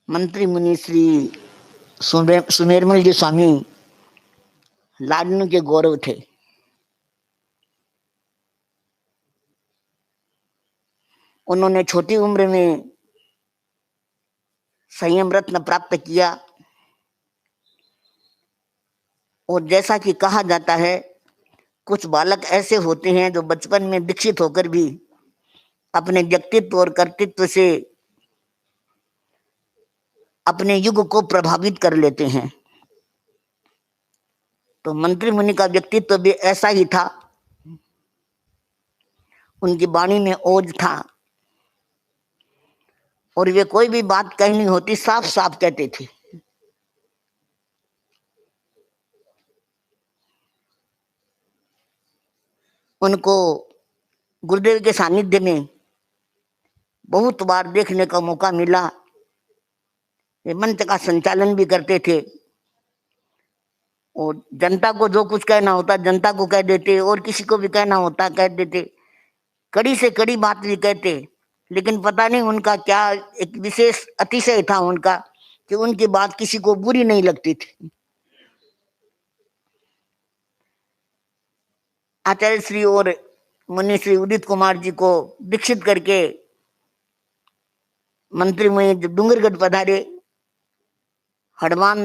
मंत्री मुनि श्री सुमेरमल जी स्वामी लाडनू के गौरव थे। उन्होंने छोटी उम्र में संयम रत्न प्राप्त किया और जैसा कि कहा जाता है, कुछ बालक ऐसे होते हैं जो बचपन में दीक्षित होकर भी अपने व्यक्तित्व और कर्तृत्व से अपने युग को प्रभावित कर लेते हैं। तो मंत्री मुनि का व्यक्तित्व भी ऐसा ही था। उनकी वाणी में ओज था और वे कोई भी बात कहनी होती साफ साफ कहते थे। उनको गुरुदेव के सानिध्य में बहुत बार देखने का मौका मिला। वे मंच का संचालन भी करते थे और जनता को जो कुछ कहना होता जनता को कह देते और किसी को भी कहना होता कह देते। कड़ी से कड़ी बात भी कहते, लेकिन पता नहीं उनका क्या एक विशेष अतिशय था उनका कि उनकी बात किसी को बुरी नहीं लगती थी। आचार्य श्री और मुनि श्री उदित कुमार जी को दीक्षित करके मंत्री मुनि डूंगरगढ़ पधारे। हनुमान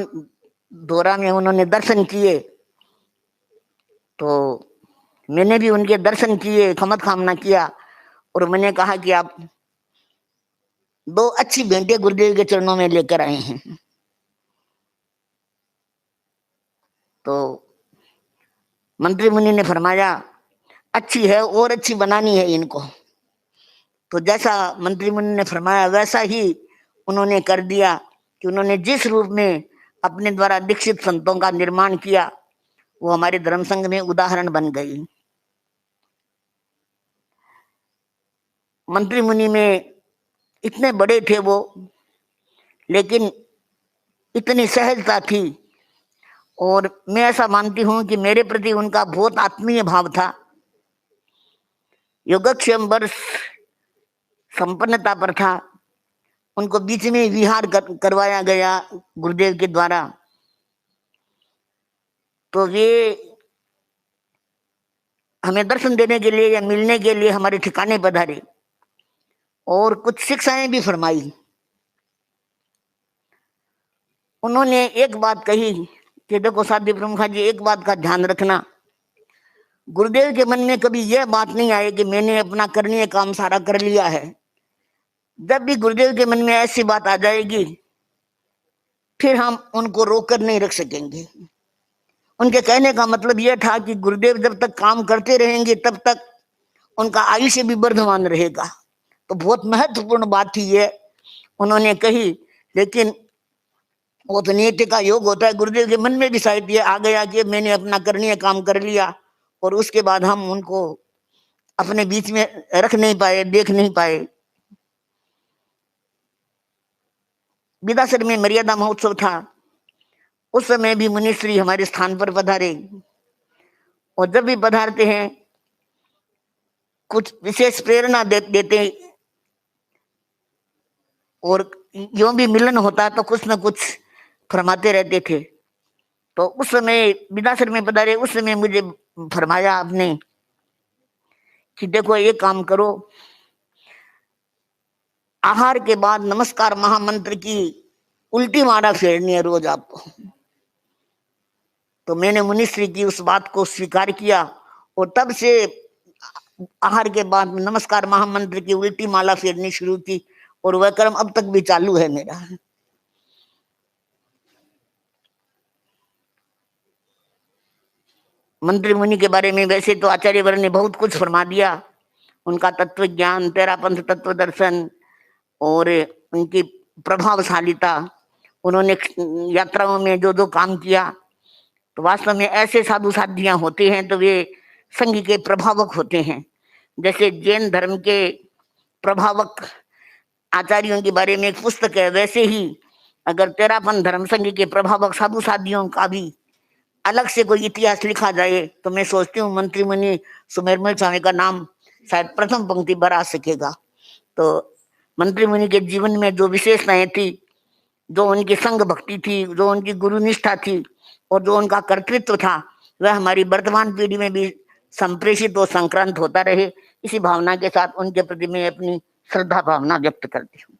दौरा में उन्होंने दर्शन किए, तो मैंने भी उनके दर्शन किए, खमत कामना किया और मैंने कहा कि आप 2 अच्छी भेंटें गुरुदेव के चरणों में लेकर आए हैं। तो मंत्री मुनि ने फरमाया, अच्छी है और अच्छी बनानी है इनको। तो जैसा मंत्री मुनि ने फरमाया वैसा ही उन्होंने कर दिया कि उन्होंने जिस रूप में अपने द्वारा दीक्षित संतों का निर्माण किया वो हमारे धर्म संघ में उदाहरण बन गई। मंत्री मुनि में इतने बड़े थे वो, लेकिन इतनी सहजता थी और मैं ऐसा मानती हूं कि मेरे प्रति उनका बहुत आत्मीय भाव था। योगक्षेम वर्ष संपन्नता पर था, उनको बीच में विहार करवाया गया गुरुदेव के द्वारा। तो वे हमें दर्शन देने के लिए या मिलने के लिए हमारे ठिकाने पधारे और कुछ शिक्षाएं भी फरमाई। उन्होंने एक बात कही कि देखो साध्य प्रमुखा जी, एक बात का ध्यान रखना, गुरुदेव के मन में कभी यह बात नहीं आई कि मैंने अपना करनीय काम सारा कर लिया है। जब भी गुरुदेव के मन में ऐसी बात आ जाएगी फिर हम उनको रोककर नहीं रख सकेंगे। उनके कहने का मतलब यह था कि गुरुदेव जब तक काम करते रहेंगे तब तक उनका आयुष्य भी वर्धमान रहेगा। तो बहुत महत्वपूर्ण बात थी ये उन्होंने कही, लेकिन वो तो नीति का योग होता है। गुरुदेव के मन में भी शायद ये आ गया कि मैंने अपना करनीय काम कर लिया और उसके बाद हम उनको अपने बीच में रख नहीं पाए, देख नहीं पाए। विदासर में मर्यादा महोत्सव था, उस समय भी मुनिश्री हमारे स्थान पर पधारे और जब भी पधारते हैं कुछ विशेष प्रेरणा देते और यूं भी मिलन होता तो कुछ न कुछ फरमाते रहते थे। तो उस समय विदासर में पधारे, उस समय मुझे फरमाया आपने कि देखो ये काम करो, आहार के बाद नमस्कार महामंत्र की उल्टी मारा फेरनी है रोज आपको। तो मैंने मुनिश्री की उस बात को स्वीकार किया और तब से आहार के बाद नमस्कार महामंत्र की उल्टी माला फेरनी शुरू की और वह कर्म अब तक भी चालू है मेरा। मंत्री मुनि के बारे में वैसे तो आचार्य वर ने बहुत कुछ फरमा दिया। उनका तत्व ज्ञान, तेरापंथ तत्व दर्शन और उनकी प्रभावशालीता, उन्होंने यात्राओं में जो जो काम किया, तो वास्तव में ऐसे साधु साधियां होते हैं तो वे संघ के प्रभावक होते हैं। जैसे जैन धर्म के प्रभावक आचार्यों के बारे में एक पुस्तक है, वैसे ही अगर तेरापंथ धर्म संघ के प्रभावक साधु साधियों का भी अलग से कोई इतिहास लिखा जाए तो मैं सोचती हूँ मंत्री मुनि सुमेरमल स्वामी का नाम शायद प्रथम पंक्ति पर आ सकेगा। तो मंत्री मुनि के जीवन में जो विशेषताएं थी जो उनकी संघ भक्ति थी, जो उनकी गुरु निष्ठा थी और जो उनका कर्तृत्व था, वह हमारी वर्तमान पीढ़ी में भी संप्रेषित और संक्रांत होता रहे। इसी भावना के साथ उनके प्रति मैं अपनी श्रद्धा भावना व्यक्त करती हूँ।